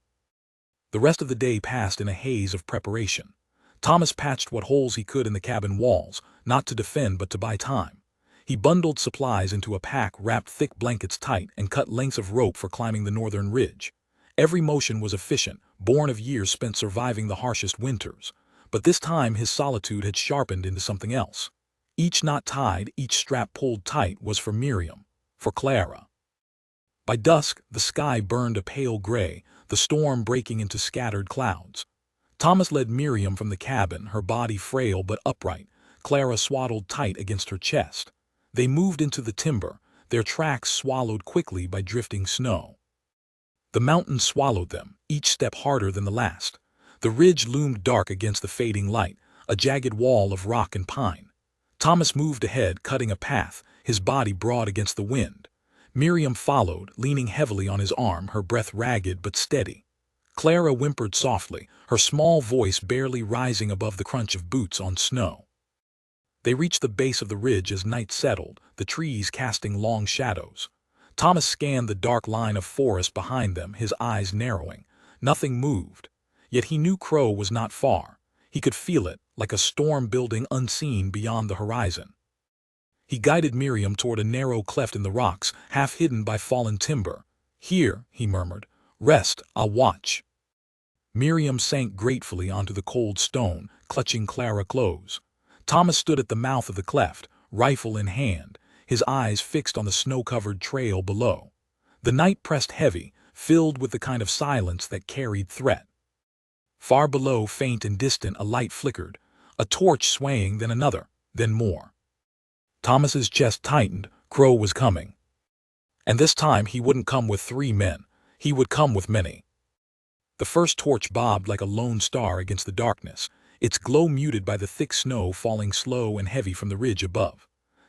Speaker 1: The rest of the day passed in a haze of preparation. Thomas patched what holes he could in the cabin walls, not to defend but to buy time. He bundled supplies into a pack, wrapped thick blankets tight, and cut lengths of rope for climbing the northern ridge. Every motion was efficient, born of years spent surviving the harshest winters. But this time his solitude had sharpened into something else. Each knot tied, each strap pulled tight was for Miriam, for Clara. By dusk, the sky burned a pale gray, the storm breaking into scattered clouds. Thomas led Miriam from the cabin, her body frail but upright, Clara swaddled tight against her chest. They moved into the timber, their tracks swallowed quickly by drifting snow. The mountains swallowed them, each step harder than the last. The ridge loomed dark against the fading light, a jagged wall of rock and pine. Thomas moved ahead, cutting a path, his body broad against the wind. Miriam followed, leaning heavily on his arm, her breath ragged but steady. Clara whimpered softly, her small voice barely rising above the crunch of boots on snow. They reached the base of the ridge as night settled, the trees casting long shadows. Thomas scanned the dark line of forest behind them, his eyes narrowing. Nothing moved. Yet he knew Crow was not far. He could feel it, like a storm building unseen beyond the horizon. He guided Miriam toward a narrow cleft in the rocks, half hidden by fallen timber. "Here," he murmured. "Rest, I'll watch." Miriam sank gratefully onto the cold stone, clutching Clara close. Thomas stood at the mouth of the cleft, rifle in hand, his eyes fixed on the snow-covered trail below. The night pressed heavy, filled with the kind of silence that carried threat. Far below, faint and distant, a light flickered, a torch swaying, then another, then more. Thomas's chest tightened. Crow was coming. And this time he wouldn't come with 3 men. He would come with many. The first torch bobbed like a lone star against the darkness, its glow muted by the thick snow falling slow and heavy from the ridge above.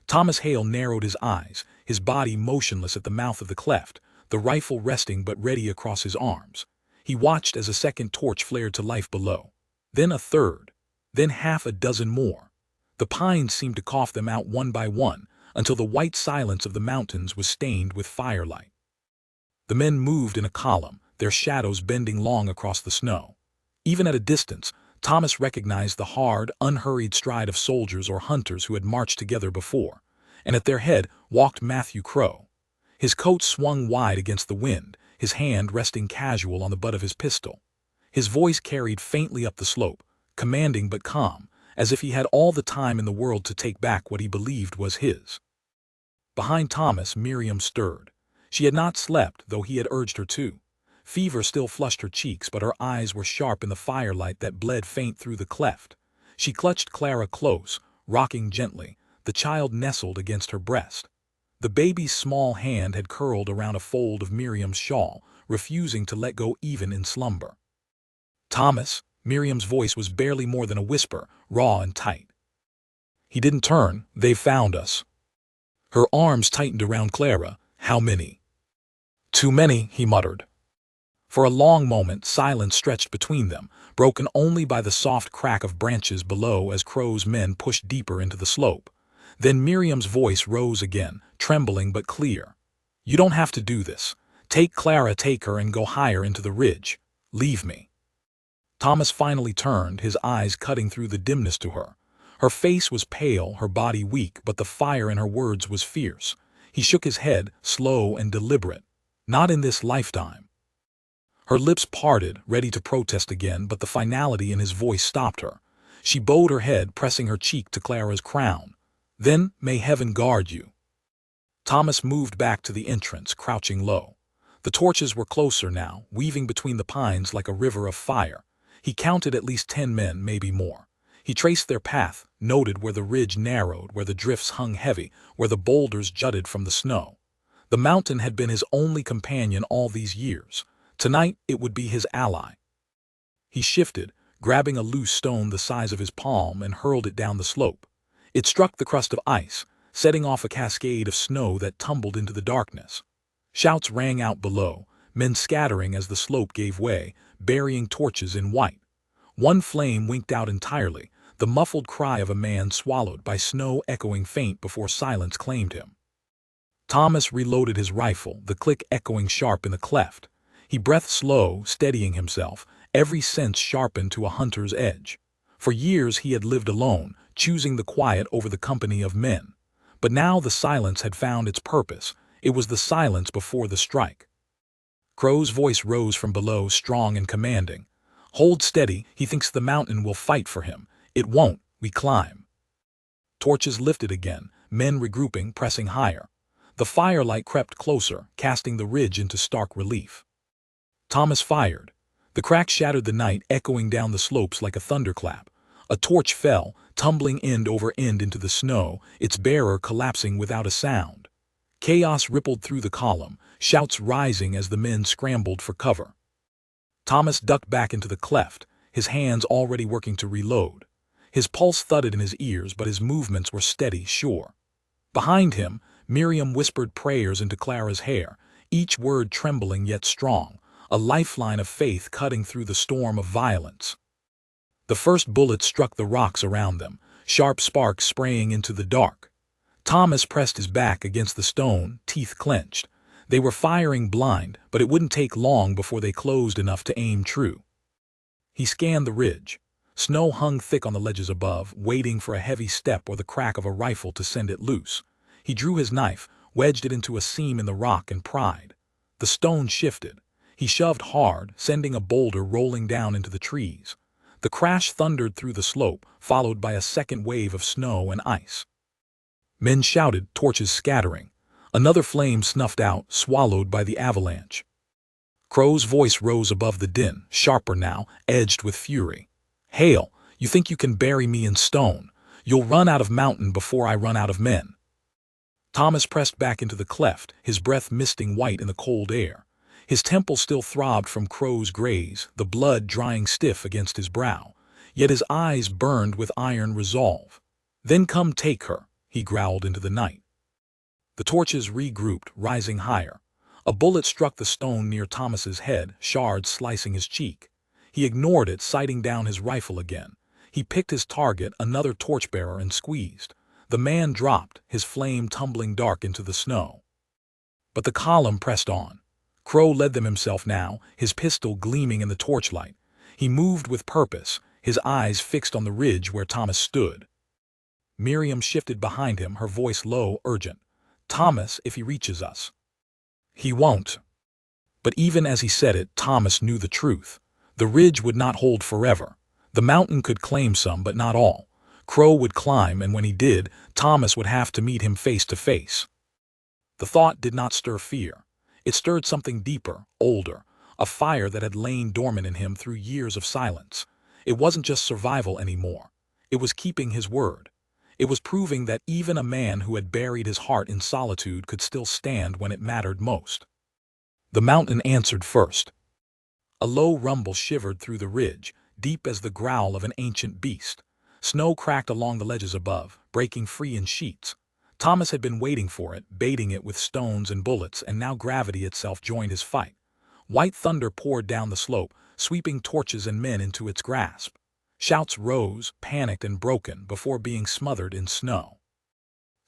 Speaker 1: Thomas Hale narrowed his eyes, his body motionless at the mouth of the cleft, the rifle resting but ready across his arms. He watched as a second torch flared to life below. Then a third. Then half a dozen more. The pines seemed to cough them out one by one, until the white silence of the mountains was stained with firelight. The men moved in a column, their shadows bending long across the snow. Even at a distance, Thomas recognized the hard, unhurried stride of soldiers or hunters who had marched together before, and at their head walked Matthew Crow. His coat swung wide against the wind, his hand resting casual on the butt of his pistol. His voice carried faintly up the slope, commanding but calm, as if he had all the time in the world to take back what he believed was his. Behind Thomas, Miriam stirred. She had not slept, though he had urged her to. Fever still flushed her cheeks, but her eyes were sharp in the firelight that bled faint through the cleft. She clutched Clara close, rocking gently, the child nestled against her breast. The baby's small hand had curled around a fold of Miriam's shawl, refusing to let go even in slumber. "Thomas," Miriam's voice was barely more than a whisper, raw and tight. He didn't turn. "They found us." Her arms tightened around Clara. "How many?" "Too many," he muttered. For a long moment, silence stretched between them, broken only by the soft crack of branches below as Crow's men pushed deeper into the slope. Then Miriam's voice rose again, trembling but clear. "You don't have to do this. Take Clara, take her, and go higher into the ridge. Leave me." Thomas finally turned, his eyes cutting through the dimness to her. Her face was pale, her body weak, but the fire in her words was fierce. He shook his head, slow and deliberate. "Not in this lifetime." Her lips parted, ready to protest again, but the finality in his voice stopped her. She bowed her head, pressing her cheek to Clara's crown. "Then may heaven guard you." Thomas moved back to the entrance, crouching low. The torches were closer now, weaving between the pines like a river of fire. He counted at least 10 men, maybe more. He traced their path, noted where the ridge narrowed, where the drifts hung heavy, where the boulders jutted from the snow. The mountain had been his only companion all these years. Tonight it would be his ally. He shifted, grabbing a loose stone the size of his palm, and hurled it down the slope. It struck the crust of ice, setting off a cascade of snow that tumbled into the darkness. Shouts rang out below, men scattering as the slope gave way, burying torches in white. One flame winked out entirely, the muffled cry of a man swallowed by snow echoing faint before silence claimed him. Thomas reloaded his rifle, the click echoing sharp in the cleft. He breathed slow, steadying himself, every sense sharpened to a hunter's edge. For years he had lived alone, choosing the quiet over the company of men. But now the silence had found its purpose. It was the silence before the strike. Crow's voice rose from below, strong and commanding. "Hold steady, he thinks the mountain will fight for him. It won't, we climb." Torches lifted again, men regrouping, pressing higher. The firelight crept closer, casting the ridge into stark relief. Thomas fired. The crack shattered the night, echoing down the slopes like a thunderclap. A torch fell, tumbling end over end into the snow, its bearer collapsing without a sound. Chaos rippled through the column, shouts rising as the men scrambled for cover. Thomas ducked back into the cleft, his hands already working to reload. His pulse thudded in his ears, but his movements were steady, sure. Behind him, Miriam whispered prayers into Clara's hair, each word trembling yet strong, a lifeline of faith cutting through the storm of violence. The first bullet struck the rocks around them, sharp sparks spraying into the dark. Thomas pressed his back against the stone, teeth clenched. They were firing blind, but it wouldn't take long before they closed enough to aim true. He scanned the ridge. Snow hung thick on the ledges above, waiting for a heavy step or the crack of a rifle to send it loose. He drew his knife, wedged it into a seam in the rock, and pried. The stone shifted. He shoved hard, sending a boulder rolling down into the trees. The crash thundered through the slope, followed by a second wave of snow and ice. Men shouted, torches scattering. Another flame snuffed out, swallowed by the avalanche. Crow's voice rose above the din, sharper now, edged with fury. "Hail, you think you can bury me in stone? You'll run out of mountain before I run out of men." Thomas pressed back into the cleft, his breath misting white in the cold air. His temples still throbbed from Crow's graze, the blood drying stiff against his brow. Yet his eyes burned with iron resolve. "Then come take her," he growled into the night. The torches regrouped, rising higher. A bullet struck the stone near Thomas's head, shards slicing his cheek. He ignored it, sighting down his rifle again. He picked his target, another torchbearer, and squeezed. The man dropped, his flame tumbling dark into the snow. But the column pressed on. Crow led them himself now, his pistol gleaming in the torchlight. He moved with purpose, his eyes fixed on the ridge where Thomas stood. Miriam shifted behind him, her voice low, urgent. "Thomas, if he reaches us." "He won't." But even as he said it, Thomas knew the truth. The ridge would not hold forever. The mountain could claim some, but not all. Crow would climb, and when he did, Thomas would have to meet him face to face. The thought did not stir fear. It stirred something deeper, older, a fire that had lain dormant in him through years of silence. It wasn't just survival anymore. It was keeping his word. It was proving that even a man who had buried his heart in solitude could still stand when it mattered most. The mountain answered first. A low rumble shivered through the ridge, deep as the growl of an ancient beast. Snow cracked along the ledges above, breaking free in sheets. Thomas had been waiting for it, baiting it with stones and bullets, and now gravity itself joined his fight. White thunder poured down the slope, sweeping torches and men into its grasp. Shouts rose, panicked and broken, before being smothered in snow.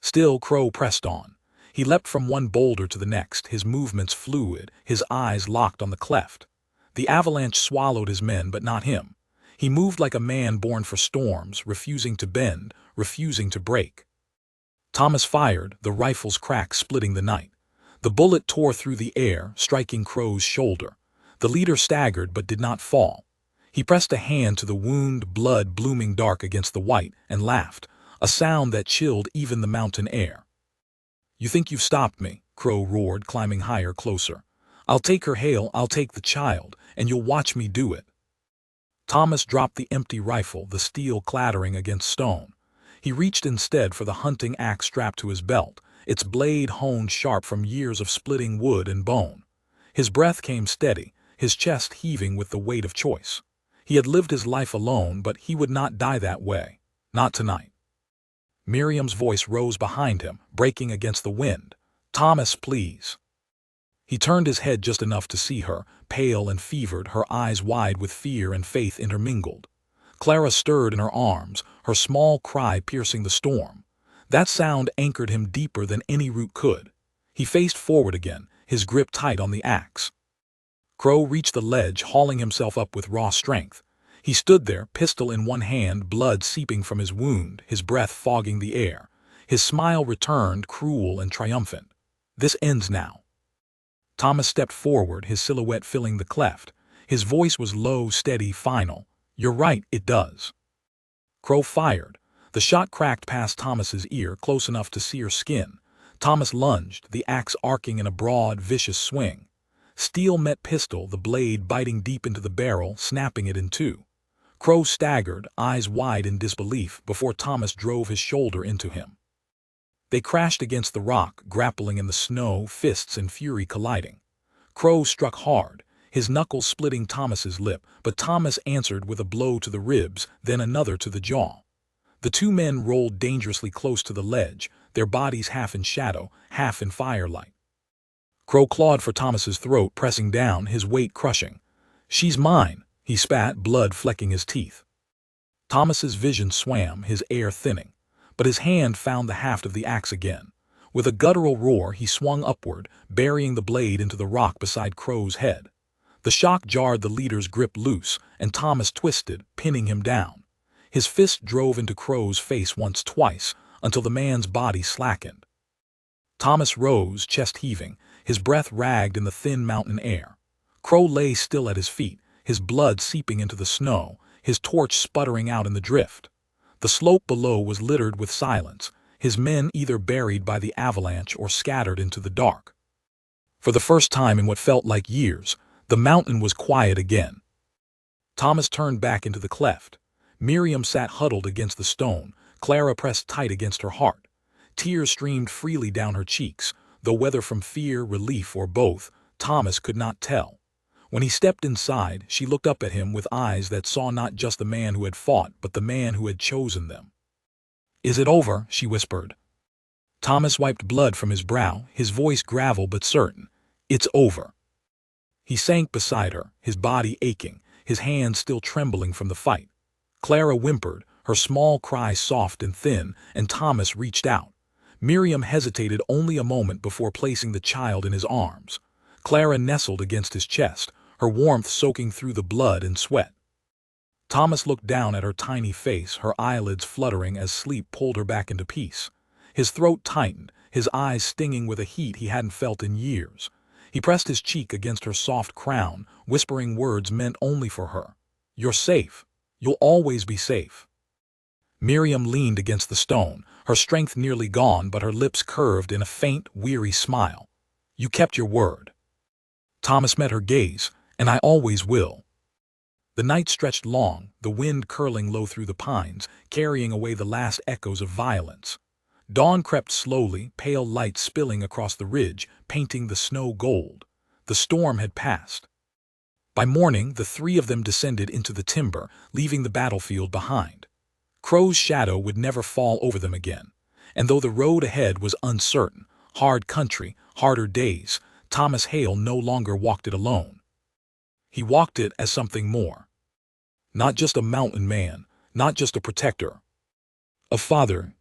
Speaker 1: Still, Crow pressed on. He leapt from one boulder to the next, his movements fluid, his eyes locked on the cleft. The avalanche swallowed his men, but not him. He moved like a man born for storms, refusing to bend, refusing to break. Thomas fired, the rifle's crack splitting the night. The bullet tore through the air, striking Crow's shoulder. The leader staggered but did not fall. He pressed a hand to the wound, blood blooming dark against the white, and laughed, a sound that chilled even the mountain air. "You think you've stopped me," Crow roared, climbing higher, closer. "I'll take her, Hale, I'll take the child, and you'll watch me do it." Thomas dropped the empty rifle, the steel clattering against stone. He reached instead for the hunting axe strapped to his belt, its blade honed sharp from years of splitting wood and bone. His breath came steady, his chest heaving with the weight of choice. He had lived his life alone, but he would not die that way. Not tonight. Miriam's voice rose behind him, breaking against the wind. "Thomas, please." He turned his head just enough to see her, pale and fevered, her eyes wide with fear and faith intermingled. Clara stirred in her arms, her small cry piercing the storm. That sound anchored him deeper than any root could. He faced forward again, his grip tight on the axe. Crow reached the ledge, hauling himself up with raw strength. He stood there, pistol in one hand, blood seeping from his wound, his breath fogging the air. His smile returned, cruel and triumphant. "This ends now." Thomas stepped forward, his silhouette filling the cleft. His voice was low, steady, final. "You're right, it does." Crow fired. The shot cracked past Thomas's ear, close enough to sear skin. Thomas lunged, the axe arcing in a broad, vicious swing. Steel met pistol, the blade biting deep into the barrel, snapping it in two. Crow staggered, eyes wide in disbelief, before Thomas drove his shoulder into him. They crashed against the rock, grappling in the snow, fists and fury colliding. Crow struck hard, his knuckles splitting Thomas's lip, but Thomas answered with a blow to the ribs, then another to the jaw. The two men rolled dangerously close to the ledge, their bodies half in shadow, half in firelight. Crow clawed for Thomas's throat, pressing down, his weight crushing. "She's mine," he spat, blood flecking his teeth. Thomas's vision swam, his air thinning, but his hand found the haft of the axe again. With a guttural roar, he swung upward, burying the blade into the rock beside Crow's head. The shock jarred the leader's grip loose, and Thomas twisted, pinning him down. His fist drove into Crow's face once, twice, until the man's body slackened. Thomas rose, chest heaving, his breath ragged in the thin mountain air. Crow lay still at his feet, his blood seeping into the snow, his torch sputtering out in the drift. The slope below was littered with silence, his men either buried by the avalanche or scattered into the dark. For the first time in what felt like years, the mountain was quiet again. Thomas turned back into the cleft. Miriam sat huddled against the stone, Clara pressed tight against her heart. Tears streamed freely down her cheeks, though whether from fear, relief, or both, Thomas could not tell. When he stepped inside, she looked up at him with eyes that saw not just the man who had fought, but the man who had chosen them. "Is it over?" she whispered. Thomas wiped blood from his brow, his voice gravel but certain. "It's over." He sank beside her, his body aching, his hands still trembling from the fight. Clara whimpered, her small cry soft and thin, and Thomas reached out. Miriam hesitated only a moment before placing the child in his arms. Clara nestled against his chest, her warmth soaking through the blood and sweat. Thomas looked down at her tiny face, her eyelids fluttering as sleep pulled her back into peace. His throat tightened, his eyes stinging with a heat he hadn't felt in years. He pressed his cheek against her soft crown, whispering words meant only for her. "You're safe. You'll always be safe." Miriam leaned against the stone, her strength nearly gone but her lips curved in a faint, weary smile. "You kept your word." Thomas met her gaze, "And I always will." The night stretched long, the wind curling low through the pines, carrying away the last echoes of violence. Dawn crept slowly, pale light spilling across the ridge, painting the snow gold. The storm had passed. By morning, the three of them descended into the timber, leaving the battlefield behind. Crow's shadow would never fall over them again, and though the road ahead was uncertain, hard country, harder days, Thomas Hale no longer walked it alone. He walked it as something more. Not just a mountain man, not just a protector. A father.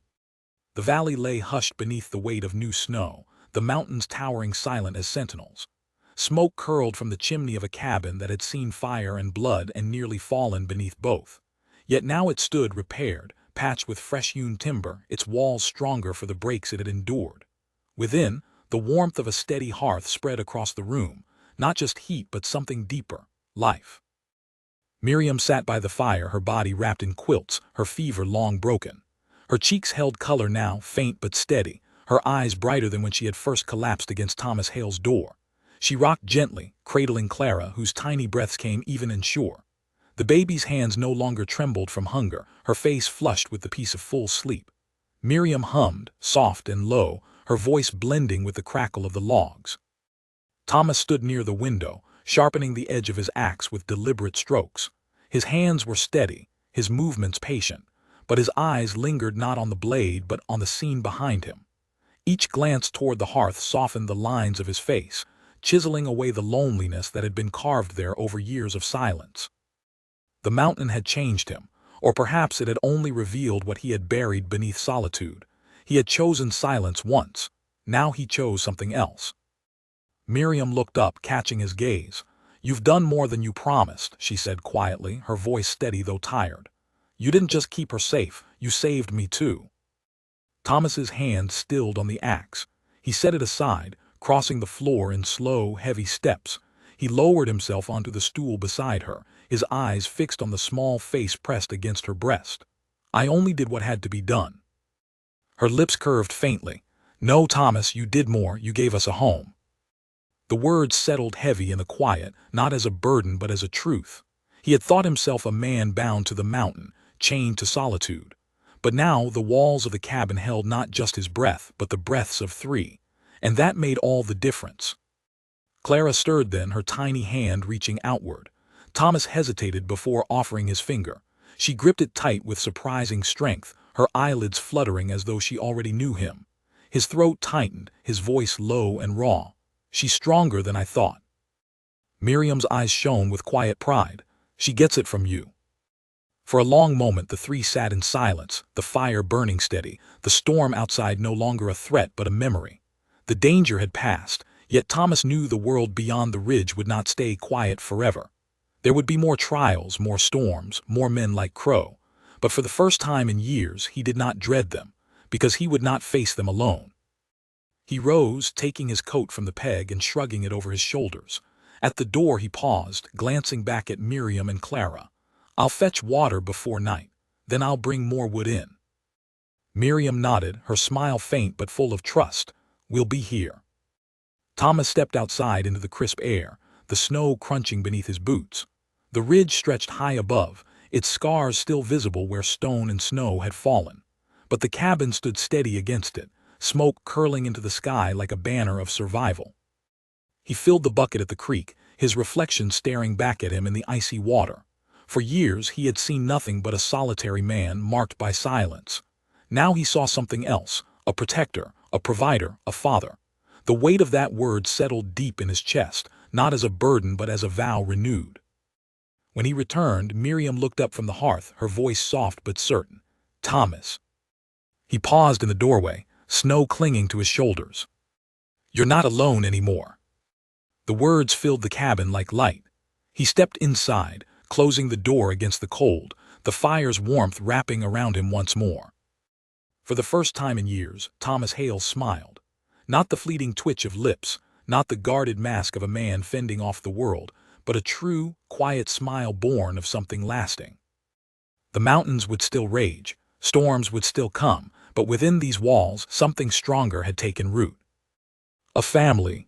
Speaker 1: The valley lay hushed beneath the weight of new snow, the mountains towering silent as sentinels. Smoke curled from the chimney of a cabin that had seen fire and blood and nearly fallen beneath both. Yet now it stood repaired, patched with fresh-hewn timber, its walls stronger for the breaks it had endured. Within, the warmth of a steady hearth spread across the room, not just heat but something deeper, life. Miriam sat by the fire, her body wrapped in quilts, her fever long broken. Her cheeks held color now, faint but steady, her eyes brighter than when she had first collapsed against Thomas Hale's door. She rocked gently, cradling Clara, whose tiny breaths came even and sure. The baby's hands no longer trembled from hunger, her face flushed with the peace of full sleep. Miriam hummed, soft and low, her voice blending with the crackle of the logs. Thomas stood near the window, sharpening the edge of his axe with deliberate strokes. His hands were steady, his movements patient, but his eyes lingered not on the blade but on the scene behind him. Each glance toward the hearth softened the lines of his face, chiseling away the loneliness that had been carved there over years of silence. The mountain had changed him, or perhaps it had only revealed what he had buried beneath solitude. He had chosen silence once, now he chose something else. Miriam looked up, catching his gaze. "You've done more than you promised," she said quietly, her voice steady though tired. "You didn't just keep her safe, you saved me too." Thomas's hand stilled on the axe. He set it aside, crossing the floor in slow, heavy steps. He lowered himself onto the stool beside her, his eyes fixed on the small face pressed against her breast. "I only did what had to be done." Her lips curved faintly. "No, Thomas, you did more, you gave us a home." The words settled heavy in the quiet, not as a burden but as a truth. He had thought himself a man bound to the mountain, chained to solitude. But now the walls of the cabin held not just his breath, but the breaths of three. And that made all the difference. Clara stirred then, her tiny hand reaching outward. Thomas hesitated before offering his finger. She gripped it tight with surprising strength, her eyelids fluttering as though she already knew him. His throat tightened, his voice low and raw. "She's stronger than I thought." Miriam's eyes shone with quiet pride. "She gets it from you." For a long moment the three sat in silence, the fire burning steady, the storm outside no longer a threat but a memory. The danger had passed, yet Thomas knew the world beyond the ridge would not stay quiet forever. There would be more trials, more storms, more men like Crow. But for the first time in years he did not dread them, because he would not face them alone. He rose, taking his coat from the peg and shrugging it over his shoulders. At the door he paused, glancing back at Miriam and Clara. "I'll fetch water before night, then I'll bring more wood in." Miriam nodded, her smile faint but full of trust. "We'll be here." Thomas stepped outside into the crisp air, the snow crunching beneath his boots. The ridge stretched high above, its scars still visible where stone and snow had fallen. But the cabin stood steady against it, smoke curling into the sky like a banner of survival. He filled the bucket at the creek, his reflection staring back at him in the icy water. For years he had seen nothing but a solitary man marked by silence. Now he saw something else, a protector, a provider, a father. The weight of that word settled deep in his chest, not as a burden but as a vow renewed. When he returned, Miriam looked up from the hearth, her voice soft but certain. "Thomas." He paused in the doorway, snow clinging to his shoulders. "You're not alone anymore." The words filled the cabin like light. He stepped inside, closing the door against the cold, the fire's warmth wrapping around him once more. For the first time in years, Thomas Hale smiled. Not the fleeting twitch of lips, not the guarded mask of a man fending off the world, but a true, quiet smile born of something lasting. The mountains would still rage, storms would still come, but within these walls something stronger had taken root. A family,